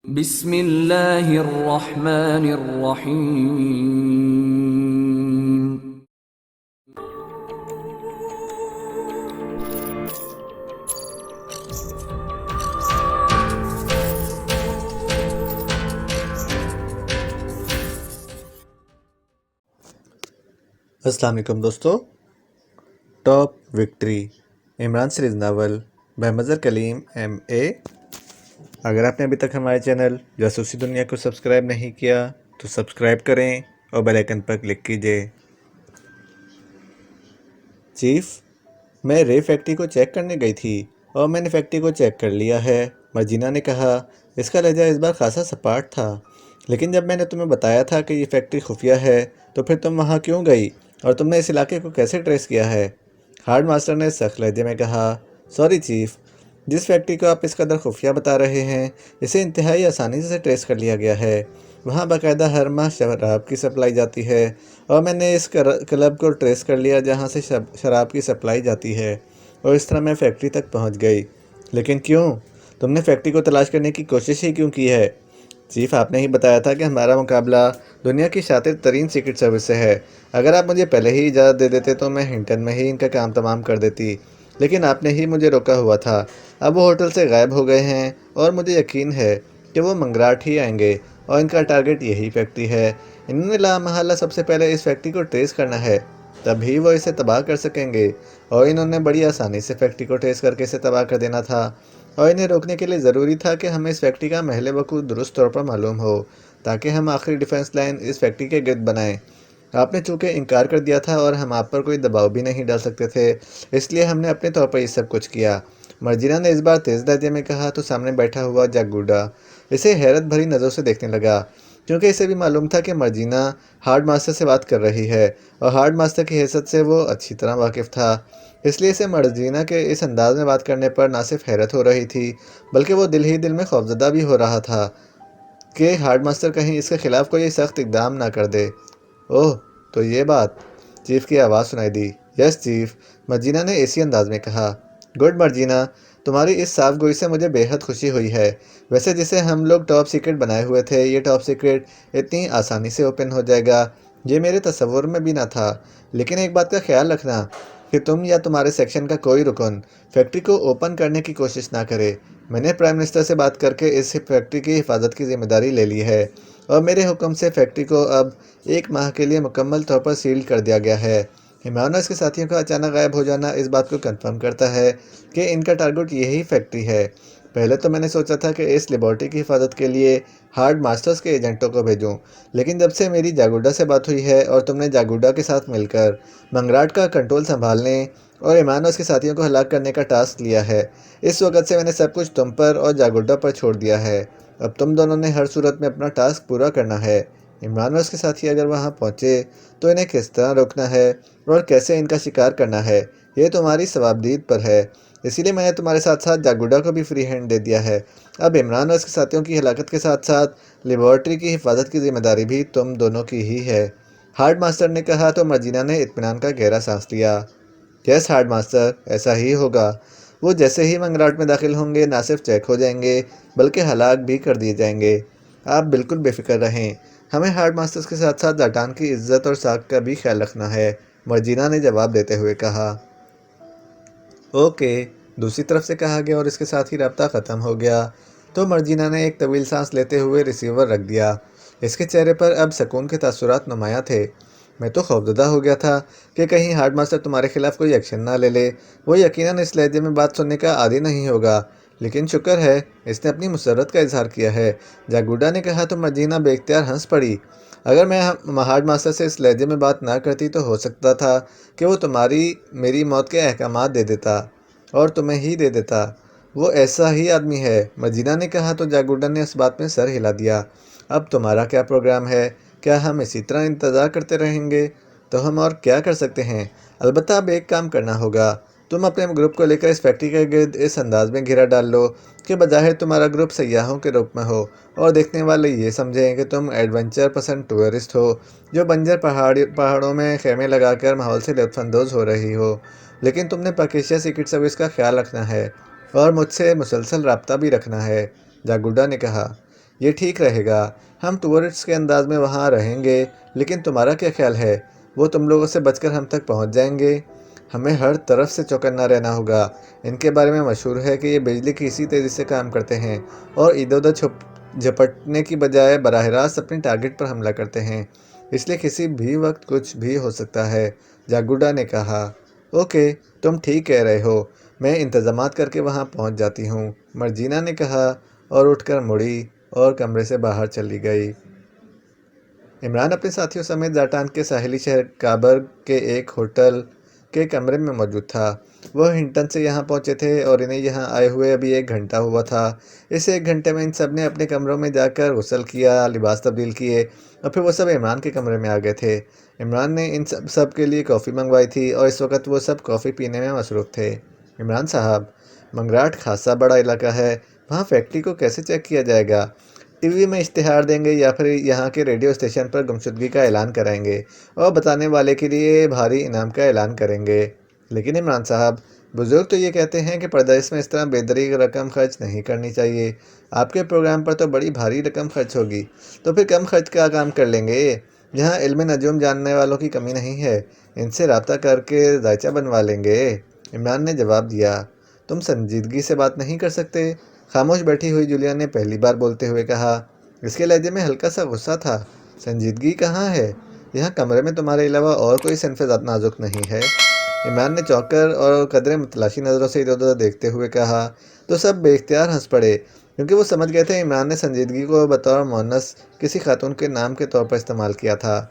بسم اللہ الرحمن الرحیم۔ السلام علیکم دوستو، top victory Imran series novel by Mazhar Kaleem M A. اگر آپ نے ابھی تک ہمارے چینل جاسوسی دنیا کو سبسکرائب نہیں کیا تو سبسکرائب کریں اور بیل آئیکن پر کلک کیجیے۔ چیف، میں رے فیکٹری کو چیک کرنے گئی تھی اور میں نے فیکٹری کو چیک کر لیا ہے، مرجینہ نے کہا۔ اس کا لہجہ اس بار خاصا سپاٹ تھا۔ لیکن جب میں نے تمہیں بتایا تھا کہ یہ فیکٹری خفیہ ہے تو پھر تم وہاں کیوں گئی اور تم نے اس علاقے کو کیسے ٹریس کیا ہے؟ ہارڈ ماسٹر نے سخت لہجے میں کہا۔ سوری چیف، جس فیکٹری کو آپ اس قدر خفیہ بتا رہے ہیں اسے انتہائی آسانی سے ٹریس کر لیا گیا ہے۔ وہاں باقاعدہ ہر ماہ شراب کی سپلائی جاتی ہے اور میں نے اس کلب کو ٹریس کر لیا جہاں سے شراب کی سپلائی جاتی ہے، اور اس طرح میں فیکٹری تک پہنچ گئی۔ لیکن کیوں؟ تم نے فیکٹری کو تلاش کرنے کی کوشش ہی کیوں کی ہے؟ چیف، آپ نے ہی بتایا تھا کہ ہمارا مقابلہ دنیا کی شاطر ترین سیکرٹ سروس سے ہے۔ اگر آپ مجھے پہلے ہی اجازت دے دیتے تو میں ہنٹن میں ہی ان کا کام تمام کر دیتی، لیکن آپ نے ہی مجھے روکا ہوا تھا۔ اب وہ ہوٹل سے غائب ہو گئے ہیں اور مجھے یقین ہے کہ وہ منگراٹ ہی آئیں گے اور ان کا ٹارگٹ یہی فیکٹری ہے۔ انہوں نے لامحالہ سب سے پہلے اس فیکٹری کو ٹریس کرنا ہے، تبھی وہ اسے تباہ کر سکیں گے، اور انہوں نے بڑی آسانی سے فیکٹری کو ٹریس کر کے اسے تباہ کر دینا تھا، اور انہیں روکنے کے لیے ضروری تھا کہ ہمیں اس فیکٹری کا محل وقوع درست طور پر معلوم ہو تاکہ ہم آخری ڈیفنس لائن اس فیکٹری کے گرد بنائیں۔ آپ نے چونکہ انکار کر دیا تھا اور ہم آپ پر کوئی دباؤ بھی نہیں ڈال سکتے تھے، اس لیے ہم نے اپنے طور پر یہ سب کچھ کیا۔ مرجینہ نے اس بار تیز لہجے میں کہا تو سامنے بیٹھا ہوا جاگوڈا اسے حیرت بھری نظروں سے دیکھنے لگا، کیونکہ اسے بھی معلوم تھا کہ مرجینہ ہارڈ ماسٹر سے بات کر رہی ہے اور ہارڈ ماسٹر کی حیثیت سے وہ اچھی طرح واقف تھا۔ اس لیے اسے مرجینہ کے اس انداز میں بات کرنے پر نہ صرف حیرت ہو رہی تھی بلکہ وہ دل ہی دل میں خوفزدہ بھی ہو رہا تھا کہ ہارڈ ماسٹر کہیں اس کے خلاف کوئی سخت اقدام نہ کر دے۔ اوہ، تو یہ بات! چیف کی آواز سنائی دی۔ یس چیف، مرجینہ نے اسی انداز میں کہا۔ گڈ مرجینہ، تمہاری اس صاف گوئی سے مجھے بے حد خوشی ہوئی ہے۔ ویسے جسے ہم لوگ ٹاپ سیکرٹ بنائے ہوئے تھے، یہ ٹاپ سیکرٹ اتنی آسانی سے اوپن ہو جائے گا یہ میرے تصور میں بھی نہ تھا۔ لیکن ایک بات کا خیال رکھنا کہ تم یا تمہارے سیکشن کا کوئی رکن فیکٹری کو اوپن کرنے کی کوشش نہ کرے۔ میں نے پرائم منسٹر سے بات کر کے اس فیکٹری کی حفاظت کی ذمہ داری لے لی ہے، اور میرے حکم سے فیکٹری کو اب 1 ماہ کے لیے مکمل طور پر سیل کر دیا گیا ہے۔ عمران اور اس کے ساتھیوں کا اچانک غائب ہو جانا اس بات کو کنفرم کرتا ہے کہ ان کا ٹارگٹ یہی فیکٹری ہے۔ پہلے تو میں نے سوچا تھا کہ اس لیبارٹری کی حفاظت کے لیے ہارڈ ماسٹرز کے ایجنٹوں کو بھیجوں، لیکن جب سے میری جاگوڈا سے بات ہوئی ہے اور تم نے جاگوڈا کے ساتھ مل کر منگراٹ کا کنٹرول سنبھالنے اور عمران اور اس کے ساتھیوں کو ہلاک کرنے کا ٹاسک لیا ہے، اس وقت سے میں نے سب کچھ تم پر اور جاگوڈا پر چھوڑ دیا ہے۔ اب تم دونوں نے ہر صورت میں اپنا ٹاسک پورا کرنا ہے۔ عمران اور اس کے ساتھی اگر وہاں پہنچے تو انہیں کس طرح روکنا ہے اور کیسے ان کا شکار کرنا ہے یہ تمہاری ثوابدید پر ہے، اسی لیے میں نے تمہارے ساتھ ساتھ جاگوڈا کو بھی فری ہینڈ دے دیا ہے۔ اب عمران اور اس کے ساتھیوں کی ہلاکت کے ساتھ ساتھ لیبارٹری کی حفاظت کی ذمہ داری بھی تم دونوں کی ہی ہے، ہارڈ ماسٹر نے کہا تو مرجینہ نے اطمینان کا گہرا سانس لیا۔ یس ہارڈ ماسٹر، ایسا ہی ہوگا۔ وہ جیسے ہی منگراٹ میں داخل ہوں گے نہ صرف چیک ہو جائیں گے بلکہ ہلاک بھی کر دیے جائیں گے۔ آپ بالکل بے فکر رہیں، ہمیں ہارڈ ماسٹرز کے ساتھ ساتھ زاٹان کی عزت اور ساکھ کا بھی خیال رکھنا ہے، مرجینہ نے جواب دیتے ہوئے کہا۔ اوکے، دوسری طرف سے کہا گیا اور اس کے ساتھ ہی رابطہ ختم ہو گیا تو مرجینہ نے ایک طویل سانس لیتے ہوئے ریسیور رکھ دیا۔ اس کے چہرے پر اب سکون کے تاثرات نمایاں تھے۔ میں تو خوفزدہ ہو گیا تھا کہ کہیں ہارڈ ماسٹر تمہارے خلاف کوئی ایکشن نہ لے لے، وہ یقیناً اس لہجے میں بات سننے کا عادی نہیں ہوگا، لیکن شکر ہے اس نے اپنی مسرت کا اظہار کیا ہے، جاگوڈا نے کہا تو مرجینہ بے اختیار ہنس پڑی۔ اگر میں ہارڈ ماسٹر سے اس لہجے میں بات نہ کرتی تو ہو سکتا تھا کہ وہ تمہاری میری موت کے احکامات دے دیتا اور تمہیں ہی دے دیتا، وہ ایسا ہی آدمی ہے، مرجینہ نے کہا تو جاگوڈا نے اس بات میں سر ہلا دیا۔ اب تمہارا کیا پروگرام ہے؟ کیا ہم اسی طرح انتظار کرتے رہیں گے؟ تو ہم اور کیا کر سکتے ہیں؟ البتہ اب ایک کام کرنا ہوگا، تم اپنے گروپ کو لے کر اس فیکٹری کے گرد اس انداز میں گھیرا ڈال لو کہ بظاہر تمہارا گروپ سیاحوں کے روپ میں ہو اور دیکھنے والے یہ سمجھیں کہ تم ایڈونچر پسند ٹورسٹ ہو جو بنجر پہاڑوں میں خیمے لگا کر ماحول سے لطف اندوز ہو رہی ہو، لیکن تم نے پاکیشیا سیکرٹ سروس کا خیال رکھنا ہے اور مجھ سے مسلسل رابطہ بھی رکھنا ہے، جاگوڈا نے کہا۔ یہ ٹھیک رہے گا، ہم ٹورسٹس کے انداز میں وہاں رہیں گے، لیکن تمہارا کیا خیال ہے؟ وہ تم لوگوں سے بچ کر ہم تک پہنچ جائیں گے؟ ہمیں ہر طرف سے چوکنا رہنا ہوگا۔ ان کے بارے میں مشہور ہے کہ یہ بجلی کی اسی تیزی سے کام کرتے ہیں اور ادھر ادھر جھپٹنے کی بجائے براہ راست اپنی ٹارگٹ پر حملہ کرتے ہیں، اس لیے کسی بھی وقت کچھ بھی ہو سکتا ہے۔ جاگوڈا نے کہا۔ اوکے، تم ٹھیک کہہ رہے ہو، میں انتظامات کر کے وہاں پہنچ جاتی ہوں، مرجینا نے کہا اور اٹھ کر مڑی اور کمرے سے باہر چلی گئی۔ عمران اپنے ساتھیوں سمیت زاٹان کے ساحلی شہر کابرگ کے ایک ہوٹل کے کمرے میں موجود تھا۔ وہ ہنٹن سے یہاں پہنچے تھے اور انہیں یہاں آئے ہوئے ابھی 1 گھنٹہ ہوا تھا۔ اس 1 گھنٹے میں ان سب نے اپنے کمروں میں جا کر غسل کیا، لباس تبدیل کیے اور پھر وہ سب عمران کے کمرے میں آ گئے تھے۔ عمران نے ان سب کے لیے کافی منگوائی تھی اور اس وقت وہ سب کافی پینے میں مصروف تھے۔ عمران صاحب، منگراٹ خاصا بڑا علاقہ ہے، وہاں فیکٹری کو کیسے چیک کیا جائے گا؟ ٹی وی میں اشتہار دیں گے یا پھر یہاں کے ریڈیو اسٹیشن پر گمشدگی کا اعلان کریں گے اور بتانے والے کے لیے بھاری انعام کا اعلان کریں گے۔ لیکن عمران صاحب، بزرگ تو یہ کہتے ہیں کہ پردیس میں اس طرح بے دریغ رقم خرچ نہیں کرنی چاہیے۔ آپ کے پروگرام پر تو بڑی بھاری رقم خرچ ہوگی، تو پھر کم خرچ کا کام کر لیں گے۔ یہاں علم نجوم جاننے والوں کی کمی نہیں ہے، ان سے رابطہ کر کے ذائچہ بنوا لیں گے۔ عمران نے جواب دیا۔ تم سنجیدگی سے بات نہیں کر سکتے؟ خاموش بیٹھی ہوئی جولیا نے پہلی بار بولتے ہوئے کہا۔ اس کے لہجے میں ہلکا سا غصہ تھا۔ سنجیدگی کہاں ہے؟ یہاں کمرے میں تمہارے علاوہ اور کوئی صنف نازک نہیں ہے؟ عمران نے چونک کر اور قدرے متلاشی نظروں سے ادھر ادھر دیکھتے ہوئے کہا، تو سب بے اختیار ہنس پڑے، کیونکہ وہ سمجھ گئے تھے عمران نے سنجیدگی کو بطور مونث کسی خاتون کے نام کے طور پر استعمال کیا تھا۔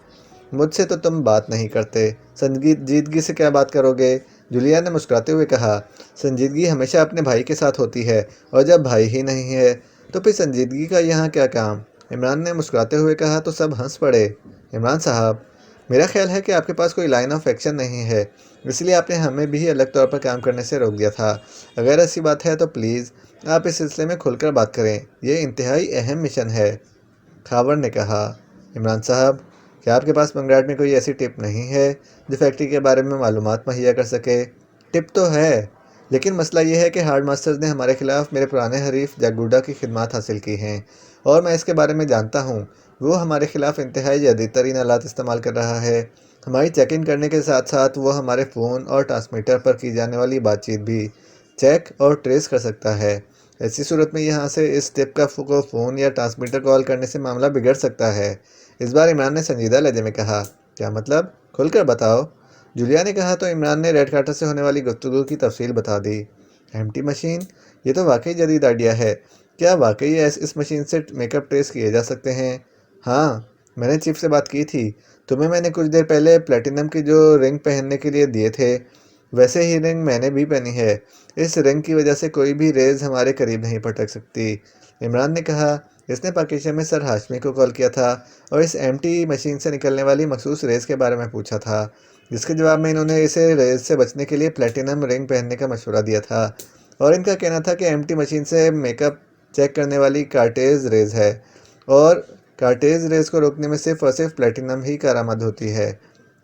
مجھ سے تو تم بات نہیں کرتے، سنجیدگی سے کیا بات کرو گے؟ جولیا نے مسکراتے ہوئے کہا۔ سنجیدگی ہمیشہ اپنے بھائی کے ساتھ ہوتی ہے، اور جب بھائی ہی نہیں ہے تو پھر سنجیدگی کا یہاں کیا کام؟ عمران نے مسکراتے ہوئے کہا تو سب ہنس پڑے۔ عمران صاحب، میرا خیال ہے کہ آپ کے پاس کوئی لائن آف ایکشن نہیں ہے، اس لیے آپ نے ہمیں بھی الگ طور پر کام کرنے سے روک دیا تھا۔ اگر ایسی بات ہے تو پلیز آپ اس سلسلے میں کھل کر بات کریں، یہ انتہائی اہم مشن ہے، کھاور نے کہا۔ عمران صاحب، کیا آپ کے پاس منگراٹ میں کوئی ایسی ٹپ نہیں ہے جو فیکٹری کے بارے میں معلومات مہیا کر سکے؟ ٹپ تو ہے، لیکن مسئلہ یہ ہے کہ ہارڈ ماسٹرز نے ہمارے خلاف میرے پرانے حریف جاگوڈا کی خدمات حاصل کی ہیں، اور میں اس کے بارے میں جانتا ہوں۔ وہ ہمارے خلاف انتہائی جدید ترین آلات استعمال کر رہا ہے۔ ہماری چیک ان کرنے کے ساتھ ساتھ وہ ہمارے فون اور ٹرانسمیٹر پر کی جانے والی بات چیت بھی چیک اور ٹریس کر سکتا ہے۔ ایسی صورت میں یہاں سے اس ٹپ کا کو فون یا ٹرانسمیٹر کال کرنے سے معاملہ بگڑ سکتا ہے۔ اس بار عمران نے سنجیدہ لہجے میں کہا۔ کیا مطلب؟ کھل کر بتاؤ، جولیا نے کہا تو عمران نے ریڈ کارٹر سے ہونے والی گفتگو کی تفصیل بتا دی۔ ایمٹی مشین، یہ تو واقعی جدید آئیڈیا ہے۔ کیا واقعی اس مشین سے میک اپ ٹریس کیے جا سکتے ہیں؟ ہاں، میں نے چیف سے بات کی تھی، تمہیں میں نے کچھ دیر پہلے پلیٹینم کی جو رنگ پہننے کے لیے دیے تھے، ویسے ہی رنگ میں نے بھی پہنی ہے۔ اس رنگ کی وجہ سے کوئی بھی ریز ہمارے قریب نہیں پٹک سکتی۔ عمران نے کہا۔ اس نے پاکیزہ میں سر ہاشمی کو کال کیا تھا اور اس ایمٹی مشین سے نکلنے والی مخصوص ریز کے بارے میں پوچھا تھا، جس کے جواب میں انہوں نے اسے ریز سے بچنے کے لیے پلیٹینم رنگ پہننے کا مشورہ دیا تھا، اور ان کا کہنا تھا کہ ایمٹی مشین سے میک اپ چیک کرنے والی کارٹیز ریز ہے، اور کارٹیز ریز کو روکنے میں صرف اور صرف پلیٹینم ہی کارآمد ہوتی ہے۔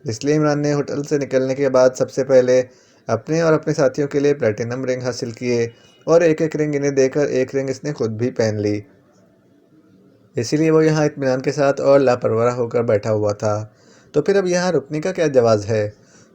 اس لیے عمران نے ہوٹل سے نکلنے کے بعد سب سے پہلے اپنے اور اپنے ساتھیوں کے لیے پلیٹینم رنگ حاصل کیے، اور ایک ایک رنگ انہیں دے کر ایک رنگ اس نے خود بھی پہن لی۔ اسی لیے وہ یہاں اطمینان کے ساتھ اور لاپرواہ ہو کر بیٹھا ہوا تھا۔ تو پھر اب یہاں رکنے کا کیا جواز ہے؟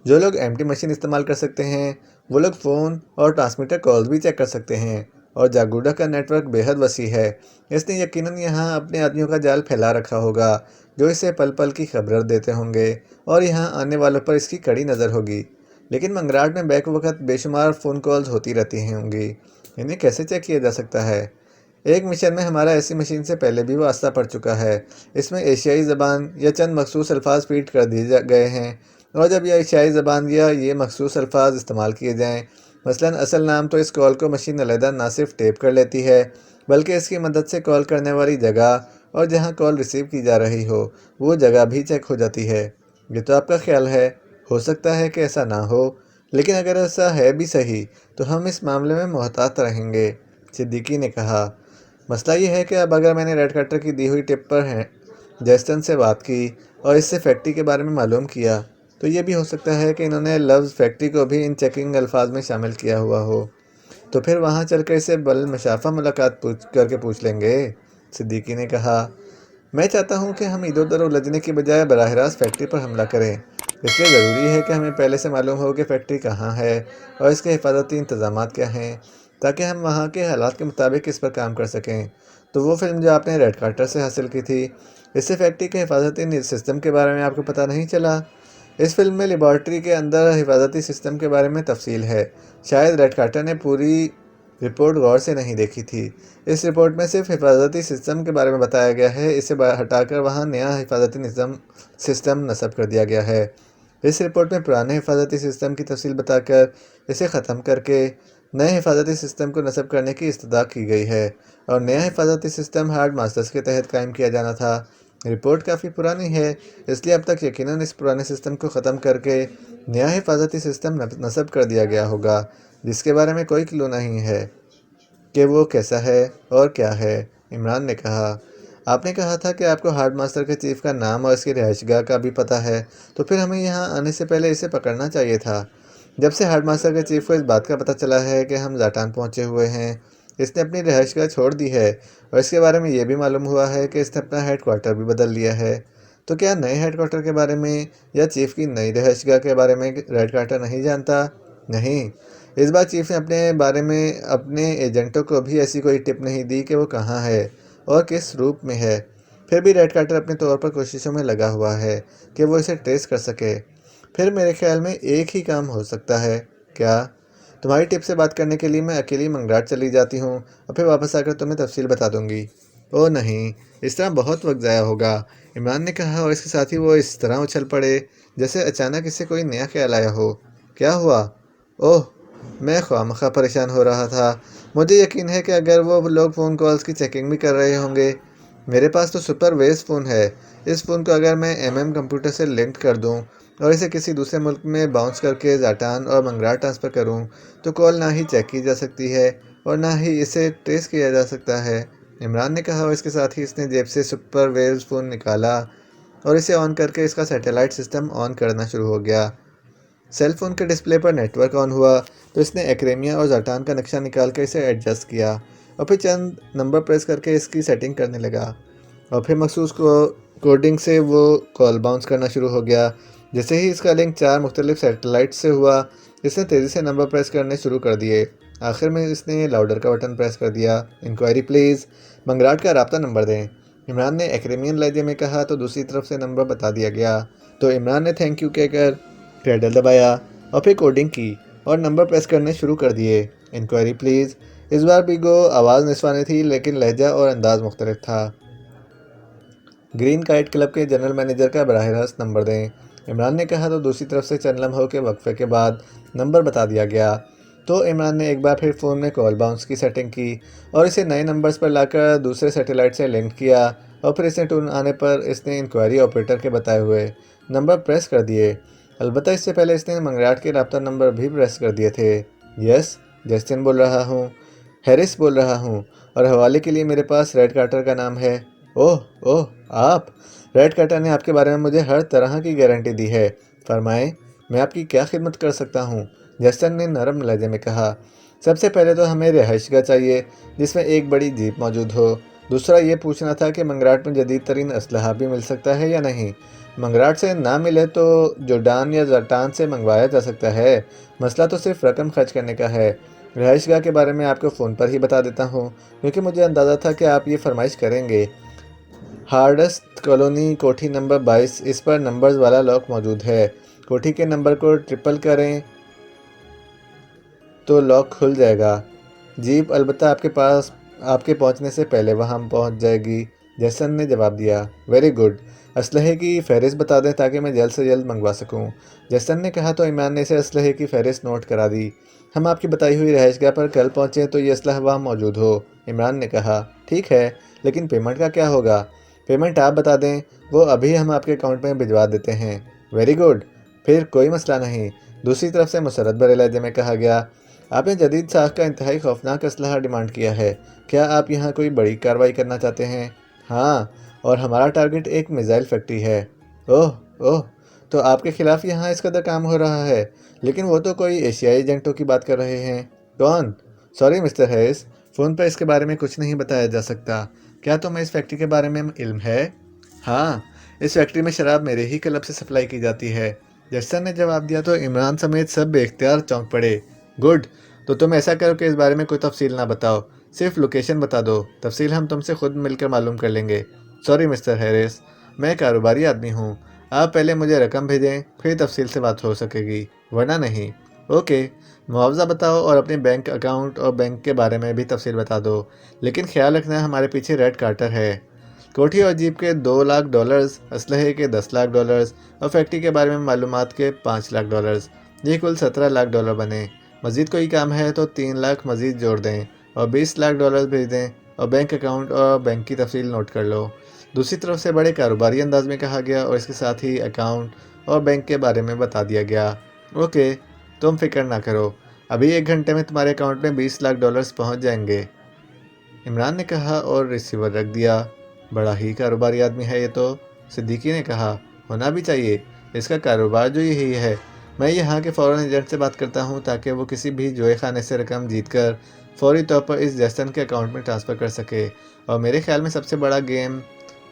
جو لوگ ایمٹی مشین استعمال کر سکتے ہیں وہ لوگ فون اور ٹرانسمیٹر کالز بھی چیک کر سکتے ہیں، اور جاگوڈا کا نیٹ ورک بے حد وسیع ہے۔ اس نے یقیناً یہاں اپنے آدمیوں کا جال پھیلا رکھا ہوگا جو اسے پل پل کی خبر دیتے ہوں گے، اور یہاں آنے والوں پر اس کی کڑی نظر ہوگی۔ لیکن منگراٹ میں بیک وقت بے شمار فون کالز ہوتی رہتی ہوں گی، انہیں کیسے چیک کیا جا سکتا ہے؟ ایک مشن میں ہمارا ایسی مشین سے پہلے بھی واسطہ پڑ چکا ہے، اس میں ایشیائی زبان یا چند مخصوص الفاظ فیڈ کر دیے گئے ہیں، اور جب یہ ایشیائی زبان یا یہ مخصوص الفاظ استعمال کیے جائیں، مثلاً اصل نام، تو اس کال کو مشین علیحدہ نہ صرف ٹیپ کر لیتی ہے بلکہ اس کی مدد سے کال کرنے والی جگہ اور جہاں کال ریسیو کی جا رہی ہو وہ جگہ بھی چیک ہو جاتی ہے۔ یہ تو آپ کا خیال ہے، ہو سکتا ہے کہ ایسا نہ ہو، لیکن اگر ایسا ہے بھی صحیح تو ہم اس معاملے میں محتاط رہیں گے، صدیقی نے کہا۔ مسئلہ یہ ہے کہ اب اگر میں نے ریڈ کارٹر کی دی ہوئی ٹپ پر جیسٹن سے بات کی اور اس سے فیکٹری کے بارے میں معلوم کیا، تو یہ بھی ہو سکتا ہے کہ انہوں نے لفظ فیکٹری کو بھی ان چیکنگ الفاظ میں شامل کیا ہوا ہو، تو پھر وہاں چل کر اسے بالمشافہ ملاقات کر کے پوچھ لیں گے۔ صدیقی نے کہا، میں چاہتا ہوں کہ ہم ادھر ادھر الجھنے کی بجائے براہ راست فیکٹری پر حملہ کریں۔ اس لیے ضروری ہے کہ ہمیں پہلے سے معلوم ہو کہ فیکٹری کہاں ہے اور اس کے حفاظتی انتظامات کیا ہیں، تاکہ ہم وہاں کے حالات کے مطابق اس پر کام کر سکیں۔ تو وہ فلم جو آپ نے ریڈ کارٹر سے حاصل کی تھی، اس سے فیکٹری کے حفاظتی سسٹم کے بارے میں آپ کو پتہ نہیں چلا؟ اس فلم میں لیبارٹری کے اندر حفاظتی سسٹم کے بارے میں تفصیل ہے۔ شاید ریڈ کارٹر نے پوری رپورٹ غور سے نہیں دیکھی تھی۔ اس رپورٹ میں صرف حفاظتی سسٹم کے بارے میں بتایا گیا ہے، اسے ہٹا کر وہاں نیا حفاظتی سسٹم نصب کر دیا گیا ہے۔ اس رپورٹ میں پرانے حفاظتی سسٹم کی تفصیل بتا کر اسے ختم کر کے نئے حفاظتی سسٹم کو نصب کرنے کی استدعا کی گئی ہے، اور نیا حفاظتی سسٹم ہارڈ ماسٹرز کے تحت قائم کیا جانا تھا۔ رپورٹ کافی پرانی ہے، اس لیے اب تک یقیناً اس پرانے سسٹم کو ختم کر کے نیا حفاظتی سسٹم نصب کر دیا گیا ہوگا، جس کے بارے میں کوئی کلو نہیں ہے کہ وہ کیسا ہے اور کیا ہے۔ عمران نے کہا، آپ نے کہا تھا کہ آپ کو ہارڈ ماسٹر کے چیف کا نام اور اس کی رہائش گاہ کا بھی پتہ ہے، تو پھر ہمیں یہاں آنے سے پہلے اسے پکڑنا چاہیے تھا۔ جب سے ہارڈ ماسٹر کے چیف کو اس بات کا پتہ چلا ہے کہ ہم زاٹان پہنچے ہوئے ہیں، اس نے اپنی رہائش گاہ چھوڑ دی ہے، اور اس کے بارے میں یہ بھی معلوم ہوا ہے کہ اس نے اپنا ہیڈ کوارٹر بھی بدل لیا ہے۔ تو کیا نئے ہیڈ کوارٹر کے بارے میں یا چیف کی نئی رہائش گاہ کے بارے میں ریڈ کارٹر نہیں جانتا؟ نہیں، اس بار چیف نے اپنے بارے میں اپنے ایجنٹوں کو بھی ایسی کوئی ٹپ نہیں دی کہ وہ کہاں ہے اور کس روپ میں ہے۔ پھر بھی ریڈ کارٹر اپنے طور پر کوششوں میں لگا ہوا ہے کہ وہ اسے ٹریس کر سکے۔ پھر میرے خیال میں ایک ہی کام ہو سکتا ہے۔ کیا؟ تمہاری ٹپ سے بات کرنے کے لیے میں اکیلی منگراٹ چلی جاتی ہوں اور پھر واپس آ کر تمہیں تفصیل بتا دوں گی۔ او نہیں، اس طرح بہت وقت ضائع ہوگا، عمران نے کہا، اور اس کے ساتھ ہی وہ اس طرح اچھل پڑے جیسے اچانک اس سے کوئی نیا خیال آیا ہو۔ کیا ہوا؟ اوہ، میں خواہ پریشان ہو رہا تھا۔ مجھے یقین ہے کہ اگر وہ لوگ فون کالز کی چیکنگ بھی کر رہے ہوں گے۔ میرے پاس تو سپر ویز فون ہے۔ اس فون کو اگر میں کمپیوٹر سے لنک کر دوں اور اسے کسی دوسرے ملک میں باؤنس کر کے زاٹان اور منگراٹ ٹرانسفر کروں تو کال نہ ہی چیک کی جا سکتی ہے اور نہ ہی اسے ٹریس کیا جا سکتا ہے، عمران نے کہا، اور اس کے ساتھ ہی اس نے جیب سے سپر ویز فون نکالا اور اسے آن کر کے اس کا سیٹلائٹ سسٹم آن کرنا شروع ہو گیا۔ سیل فون کے ڈسپلے پر نیٹ ورک آن ہوا تو اس نے ایکریمیا اور زاٹان کا نقشہ نکال کر اسے ایڈجسٹ کیا اور پھر چند نمبر پریس کر کے اس کی سیٹنگ کرنے لگا، اور پھر مخصوص کوڈنگ سے وہ کال باؤنس کرنا شروع ہو گیا۔ جیسے ہی اس کا لنک 4 مختلف سیٹلائٹ سے ہوا، اس نے تیزی سے نمبر پریس کرنے شروع کر دیے۔ آخر میں اس نے لاؤڈر کا بٹن پریس کر دیا۔ انکوائری پلیز، منگراٹ کا رابطہ نمبر دیں، عمران نے ایکریمین لہجے میں کہا، تو دوسری طرف سے نمبر بتا دیا گیا۔ تو عمران نے تھینک یو کہہ کر پیڈل دبایا اور پھر کوڈنگ کی اور نمبر پریس کرنے شروع کر دیے۔ انکوائری پلیز، اس بار بھی گو آواز نسوانی تھی لیکن لہجہ اور انداز مختلف تھا۔ گرین کائٹ کلب کے جنرل مینیجر کا براہ راست نمبر دیں، عمران نے کہا، تو دوسری طرف سے چند لمحوں کے وقفے کے بعد نمبر بتا دیا گیا۔ تو عمران نے ایک بار پھر فون میں کال باؤنس کی سیٹنگ کی اور اسے نئے نمبرز پر لا کر دوسرے سیٹلائٹ سے لنک کیا، اور پھر اسے ٹون آنے پر اس نے انکوائری آپریٹر کے بتائے ہوئے نمبر پریس کر دیے۔ البتہ اس سے پہلے اس نے منگراٹ کے رابطہ نمبر بھی پریس کر دیے تھے۔ یس، جسٹن بول رہا ہوں، ہیرس بول رہا ہوں، اور حوالے کے لیے میرے پاس ریڈ کارٹر کا نام ہے۔ اوہ، آپ! ریڈ کارٹر نے آپ کے بارے میں مجھے ہر طرح کی گارنٹی دی ہے، فرمائیں میں آپ کی کیا خدمت کر سکتا ہوں، جسٹن نے نرم لہجے میں کہا۔ سب سے پہلے تو ہمیں رہائش گاہ چاہیے جس میں ایک بڑی جیپ موجود ہو۔ دوسرا یہ پوچھنا تھا کہ منگراٹ میں جدید ترین اسلحہ بھی مل سکتا ہے یا نہیں۔ منگراٹ سے نہ ملے تو جورڈان یا زاٹان سے منگوایا جا سکتا ہے، مسئلہ تو صرف رقم خرچ کرنے کا ہے۔ رہائش گاہ کے بارے میں آپ کو فون پر ہی بتا دیتا ہوں کیونکہ مجھے اندازہ تھا کہ آپ یہ فرمائش کریں گے۔ ہارڈسٹ کالونی، کوٹھی نمبر 22، اس پر نمبرز والا لاک موجود ہے۔ کوٹھی کے نمبر کو ٹرپل کریں تو لاک کھل جائے گا۔ جیپ البتہ آپ کے پہنچنے سے پہلے وہاں پہنچ جائے گی، جیسن نے جواب دیا۔ ویری گڈ، اسلحے کی فہرست بتا دیں تاکہ میں جلد سے جلد منگوا سکوں، جیسن نے کہا، تو عمران نے اسے اسلحے کی فہرست نوٹ کرا دی۔ ہم آپ کی بتائی ہوئی رہائش گاہ پر کل پہنچیں تو یہ اسلحہ وہاں موجود ہو، عمران نے کہا۔ ٹھیک ہے، لیکن پیمنٹ کا کیا ہوگا؟ پیمنٹ آپ بتا دیں، وہ ابھی ہم آپ کے اکاؤنٹ میں بھجوا دیتے ہیں۔ ویری گڈ، پھر کوئی مسئلہ نہیں، دوسری طرف سے مسرت بھرے لہجے میں کہا گیا۔ آپ نے جدید ساخت کا انتہائی خوفناک اسلحہ ڈیمانڈ کیا ہے، کیا آپ یہاں کوئی بڑی کارروائی کرنا چاہتے ہیں؟ ہاں، اور ہمارا ٹارگٹ ایک میزائل فیکٹری ہے۔ اوہ، تو آپ کے خلاف یہاں اس قدر کام ہو رہا ہے، لیکن وہ تو کوئی ایشیائی ایجنٹوں کی بات کر رہے ہیں۔ کون؟ سوری مسٹر ہیرس، فون پر اس کے بارے میں کچھ نہیں بتایا جا سکتا، کیا تمہیں اس فیکٹری کے بارے میں علم ہے؟ ہاں، اس فیکٹری میں شراب میرے ہی کلب سے سپلائی کی جاتی ہے، جیسن نے جواب دیا تو عمران سمیت سب بے اختیار چونک پڑے۔ گڈ، تو تم ایسا کرو کہ اس بارے میں کوئی تفصیل نہ بتاؤ، صرف لوکیشن بتا دو، تفصیل ہم تم سے خود مل کر معلوم کر لیں گے۔ سوری مسٹر ہیرس، میں کاروباری آدمی ہوں، آپ پہلے مجھے رقم بھیجیں، پھر تفصیل سے بات ہو سکے گی، ورنہ نہیں۔ اوکے، معاوضہ بتاؤ اور اپنے بینک اکاؤنٹ اور بینک کے بارے میں بھی تفصیل بتا دو، لیکن خیال رکھنا ہمارے پیچھے ریڈ کارٹر ہے۔ کوٹھی اور جیپ کے $2 لاکھ، اسلحے کے $10 لاکھ اور فیکٹری کے بارے میں معلومات کے $5 لاکھ، یہ کل $17 لاکھ بنے۔ مزید کوئی کام ہے تو 3 لاکھ مزید جوڑ دیں اور $20 لاکھ بھیج دیں، اور بینک اکاؤنٹ اور بینک کی تفصیل نوٹ کر لو۔ دوسری طرف سے بڑے کاروباری انداز میں کہا گیا اور اس کے ساتھ ہی اکاؤنٹ اور بینک کے بارے میں بتا دیا گیا۔ اوکے، تم فکر نہ کرو، ابھی 1 گھنٹے میں تمہارے اکاؤنٹ میں $20 لاکھ پہنچ جائیں گے، عمران نے کہا اور ریسیور رکھ دیا۔ بڑا ہی کاروباری آدمی ہے یہ تو، صدیقی نے کہا۔ ہونا بھی چاہیے، اس کا کاروبار جو یہی ہے۔ میں یہاں کے فورن ایجنٹ سے بات کرتا ہوں تاکہ وہ کسی بھی جوئے خانے سے رقم جیت کر فوری طور پر اس جیسن کے اکاؤنٹ میں ٹرانسفر کر سکے، اور میرے خیال میں سب سے بڑا گیم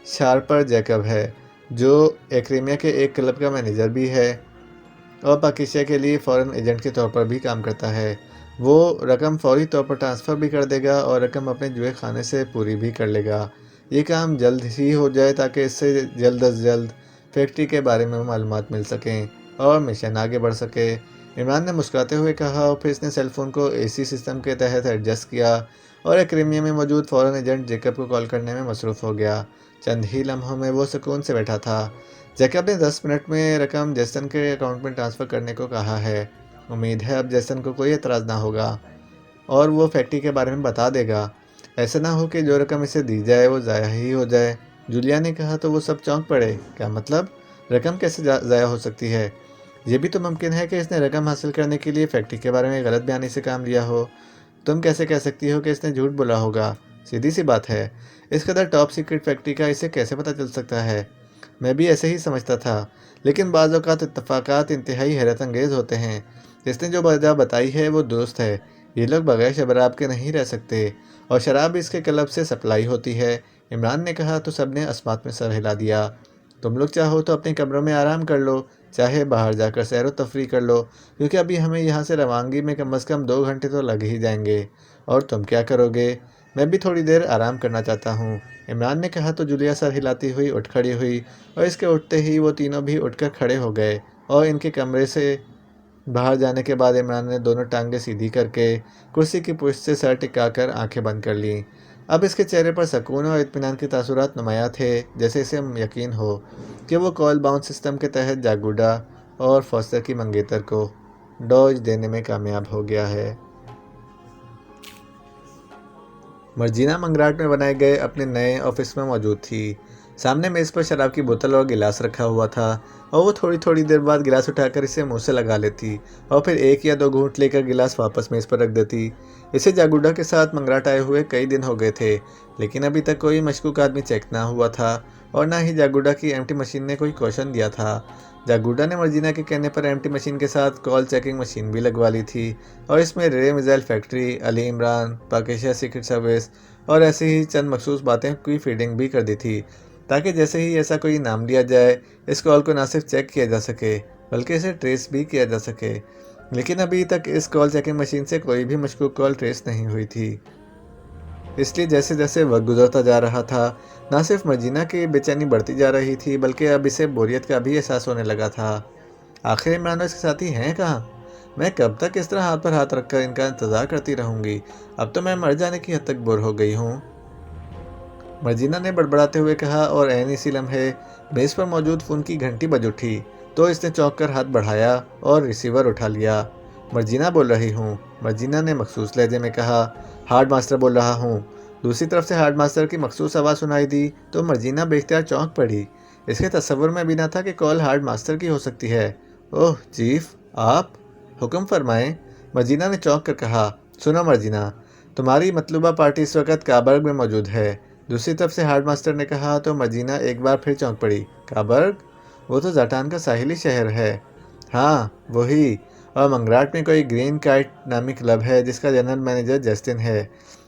شارپر جیکب ہے، جو ایکریمیا کے ایک کلب کا مینیجر بھی ہے اور پاکیشیا کے لیے فورن ایجنٹ کے طور پر بھی کام کرتا ہے۔ وہ رقم فوری طور پر ٹرانسفر بھی کر دے گا اور رقم اپنے جوئے خانے سے پوری بھی کر لے گا۔ یہ کام جلد ہی ہو جائے تاکہ اس سے جلد از جلد فیکٹری کے بارے میں معلومات مل سکیں اور مشن آگے بڑھ سکے، عمران نے مسکراتے ہوئے کہا، اور پھر اس نے سیل فون کو اے سی سسٹم کے تحت ایڈجسٹ کیا اور ایکریمیا میں موجود فورن ایجنٹ جیکب کو کال کرنے میں مصروف ہو گیا۔ چند ہی لمحوں میں وہ سکون سے بیٹھا تھا۔ جیکب نے 10 منٹ میں رقم جیسن کے اکاؤنٹ میں ٹرانسفر کرنے کو کہا ہے۔ امید ہے اب جیسن کو کوئی اعتراض نہ ہوگا اور وہ فیکٹری کے بارے میں بتا دے گا۔ ایسا نہ ہو کہ جو رقم اسے دی جائے وہ ضائع ہی ہو جائے، جولیا نے کہا تو وہ سب چونک پڑے۔ کیا مطلب؟ رقم کیسے ضائع ہو سکتی ہے؟ یہ بھی تو ممکن ہے کہ اس نے رقم حاصل کرنے کے لیے فیکٹری کے بارے میں غلط بیانی سے کام لیا ہو۔ تم کیسے کہہ سکتی ہو کہ اس نے جھوٹ بولا ہوگا؟ سیدھی سی بات ہے، اس قدر ٹاپ سیکرٹ فیکٹری کا اسے کیسے پتہ چل سکتا ہے؟ میں بھی ایسے ہی سمجھتا تھا، لیکن بعض اوقات اتفاقات انتہائی حیرت انگیز ہوتے ہیں۔ اس نے جو وجہ بتائی ہے وہ درست ہے، یہ لوگ بغیر شراب کے نہیں رہ سکتے، اور شراب اس کے کلب سے سپلائی ہوتی ہے، عمران نے کہا تو سب نے اسمات میں سر ہلا دیا۔ تم لوگ چاہو تو اپنے کمروں میں آرام کر لو، چاہے باہر جا کر سیر و تفریح کر لو، کیونکہ ابھی ہمیں یہاں سے روانگی میں کم از کم 2 گھنٹے تو لگ ہی جائیں گے۔ اور تم کیا کرو گے؟ میں بھی تھوڑی دیر آرام کرنا چاہتا ہوں، عمران نے کہا تو جولیا سر ہلاتی ہوئی اٹھ کھڑی ہوئی، اور اس کے اٹھتے ہی وہ تینوں بھی اٹھ کر کھڑے ہو گئے، اور ان کے کمرے سے باہر جانے کے بعد عمران نے دونوں ٹانگیں سیدھی کر کے کرسی کی پشت سے سر ٹکا کر آنکھیں بند کر لیں۔ اب اس کے چہرے پر سکون اور اطمینان کے تاثرات نمایاں تھے، جیسے اسے یقین ہو کہ وہ کال باؤنس سسٹم کے تحت جاگوڈا اور فوسٹر کی منگیتر کو ڈوج دینے میں کامیاب ہو گیا ہے۔ مرجینا منگراٹ میں بنائے گئے اپنے نئے آفس میں موجود تھی۔ سامنے میز پر شراب کی بوتل اور گلاس رکھا ہوا تھا، اور وہ تھوڑی دیر بعد گلاس اٹھا کر اسے منہ سے لگا لیتی اور پھر 1 یا 2 گھونٹ لے کر گلاس واپس میز پر رکھ دیتی۔ اسے جاگوڈا کے ساتھ منگراٹ آئے ہوئے کئی دن ہو گئے تھے، لیکن ابھی تک کوئی مشکوک آدمی چیک نہ ہوا تھا، اور نہ ہی جاگوڈا کی ایمٹی مشین نے کوئی کوشن دیا تھا۔ جاگوڈا نے مرجینا کے کہنے پر ایمٹی مشین کے ساتھ کال چیکنگ مشین بھی لگوا لی تھی، اور اس میں رے missile factory, Ali Imran, پاکیشیا secret service اور ایسی ہی چند مخصوص باتیں کی فیڈنگ بھی کر دی تھی، تاکہ جیسے ہی ایسا کوئی نام لیا جائے اس کال کو نہ صرف چیک کیا جا سکے بلکہ اسے ٹریس بھی کیا جا سکے۔ لیکن ابھی تک اس کال چیکنگ مشین سے کوئی بھی مشکوک کال ٹریس نہیں ہوئی تھی، اس لیے جیسے جیسے وقت گزرتا جا رہا تھا، نہ صرف مرجینا کی بے چینی بڑھتی جا رہی تھی بلکہ اب اسے بوریت کا بھی احساس ہونے لگا تھا۔ آخر عمران اور اس کے ساتھی ہیں کہاں؟ میں کب تک اس طرح ہاتھ پر ہاتھ رکھ کر ان کا انتظار کرتی رہوں گی؟ اب تو میں مر جانے کی حد تک بور ہو گئی ہوں، مرجینا نے بڑبڑاتے ہوئے کہا، اور عین اسی لمحے میز پر موجود فون کی گھنٹی بج اٹھی تو اس نے چونک کر ہاتھ بڑھایا اور ریسیور اٹھا لیا۔ مرجینا بول رہی ہوں، مرجینا نے مخصوص لہجے میں کہا۔ ہارڈ ماسٹر بول رہا ہوں، دوسری طرف سے ہارڈ ماسٹر کی مخصوص آواز سنائی دی تو مرجینا بے اختیار چونک پڑی۔ اس کے تصور میں بھی نہ تھا کہ کال ہارڈ ماسٹر کی ہو سکتی ہے۔ اوہ چیف، آپ حکم فرمائیں، مرجینا نے چونک کر کہا۔ سنو مرجینا، تمہاری مطلوبہ پارٹی اس وقت کابرگ میں موجود ہے، دوسری طرف سے ہارڈ ماسٹر نے کہا تو مرجینا ایک بار پھر چونک پڑی۔ کابرگ؟ وہ تو زاٹان کا ساحلی شہر ہے۔ ہاں وہی، اور منگراٹ میں کوئی گرین کائٹ نامی کلب ہے جس کا جنرل مینیجر جسٹن ہے۔